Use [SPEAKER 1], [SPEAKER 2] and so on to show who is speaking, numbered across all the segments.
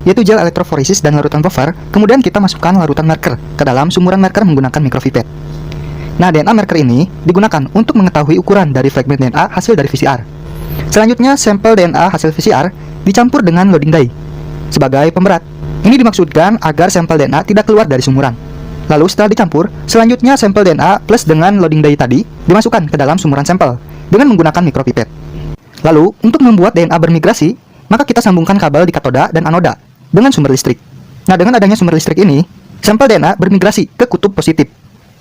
[SPEAKER 1] yaitu gel elektroforesis dan larutan buffer. Kemudian kita masukkan larutan marker ke dalam sumuran marker menggunakan micropipette. Nah, DNA marker ini digunakan untuk mengetahui ukuran dari fragmen DNA hasil dari VCR. Selanjutnya, sampel DNA hasil VCR dicampur dengan loading dye sebagai pemberat. Ini dimaksudkan agar sampel DNA tidak keluar dari sumuran. Lalu setelah dicampur, selanjutnya sampel DNA plus dengan loading dye tadi dimasukkan ke dalam sumuran sampel dengan menggunakan micropipette. Lalu, untuk membuat DNA bermigrasi, maka kita sambungkan kabel di katoda dan anoda dengan sumber listrik. Nah, dengan adanya sumber listrik ini, sampel DNA bermigrasi ke kutub positif.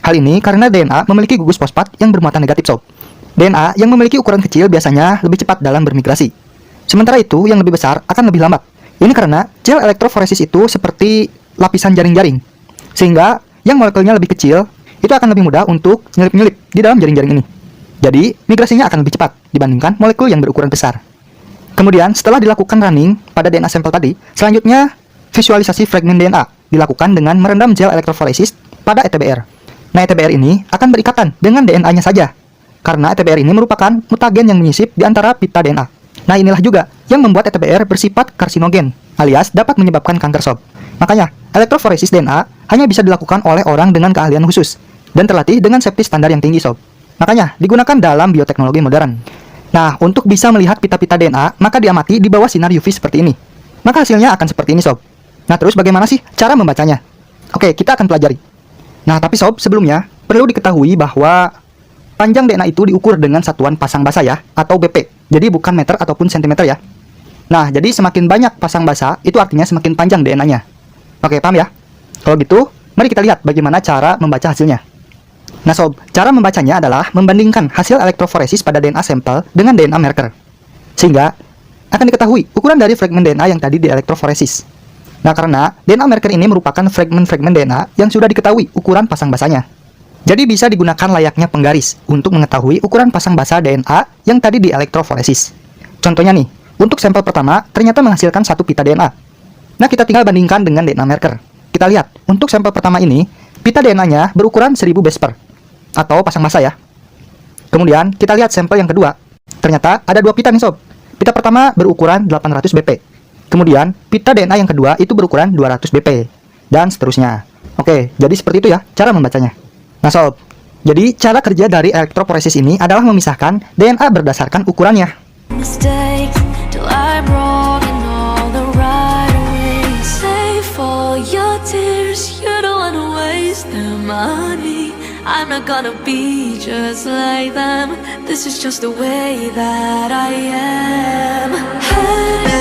[SPEAKER 1] Hal ini karena DNA memiliki gugus fosfat yang bermuatan negatif, sob. DNA yang memiliki ukuran kecil biasanya lebih cepat dalam bermigrasi. Sementara itu, yang lebih besar akan lebih lambat. Ini karena gel elektroforesis itu seperti lapisan jaring-jaring, sehingga yang molekulnya lebih kecil itu akan lebih mudah untuk nyelip-nyelip di dalam jaring-jaring ini. Jadi, migrasinya akan lebih cepat dibandingkan molekul yang berukuran besar. Kemudian, setelah dilakukan running pada DNA sampel tadi, selanjutnya visualisasi fragmen DNA dilakukan dengan merendam gel elektroforesis pada ETBR. Nah, ETBR ini akan berikatan dengan DNA-nya saja, karena ETBR ini merupakan mutagen yang menyisip di antara pita DNA. Nah, inilah juga yang membuat ETBR bersifat karsinogen, alias dapat menyebabkan kanker, sob. Makanya, elektroforesis DNA hanya bisa dilakukan oleh orang dengan keahlian khusus dan terlatih dengan safety standar yang tinggi, sob. Makanya, digunakan dalam bioteknologi modern. Nah, untuk bisa melihat pita-pita DNA, maka diamati di bawah sinar UV seperti ini. Maka hasilnya akan seperti ini, sob. Nah, terus bagaimana sih cara membacanya? Oke, kita akan pelajari. Nah, tapi sob, sebelumnya perlu diketahui bahwa panjang DNA itu diukur dengan satuan pasang basa ya, atau BP. Jadi bukan meter ataupun sentimeter ya. Nah, jadi semakin banyak pasang basa, itu artinya semakin panjang DNA-nya. Oke, paham ya? Kalau gitu, mari kita lihat bagaimana cara membaca hasilnya. Nah, sob, cara membacanya adalah membandingkan hasil elektroforesis pada DNA sampel dengan DNA marker. Sehingga akan diketahui ukuran dari fragmen DNA yang tadi di elektroforesis. Nah, karena DNA marker ini merupakan fragmen-fragmen DNA yang sudah diketahui ukuran pasang basanya. Jadi bisa digunakan layaknya penggaris untuk mengetahui ukuran pasang basa DNA yang tadi di elektroforesis. Contohnya nih, untuk sampel pertama ternyata menghasilkan satu pita DNA. Nah, kita tinggal bandingkan dengan DNA marker. Kita lihat, untuk sampel pertama ini, pita DNA-nya berukuran 1000 base pair, atau pasang basa ya. Kemudian, kita lihat sampel yang kedua. Ternyata ada dua pita nih, sob. Pita pertama berukuran 800 BP. Kemudian, pita DNA yang kedua itu berukuran 200 BP. Dan seterusnya. Oke, jadi seperti itu ya cara membacanya. Nah, sob, jadi cara kerja dari elektroforesis ini adalah memisahkan DNA berdasarkan ukurannya.
[SPEAKER 2] I'm not gonna be just like them. This is just the way that I am. Hey.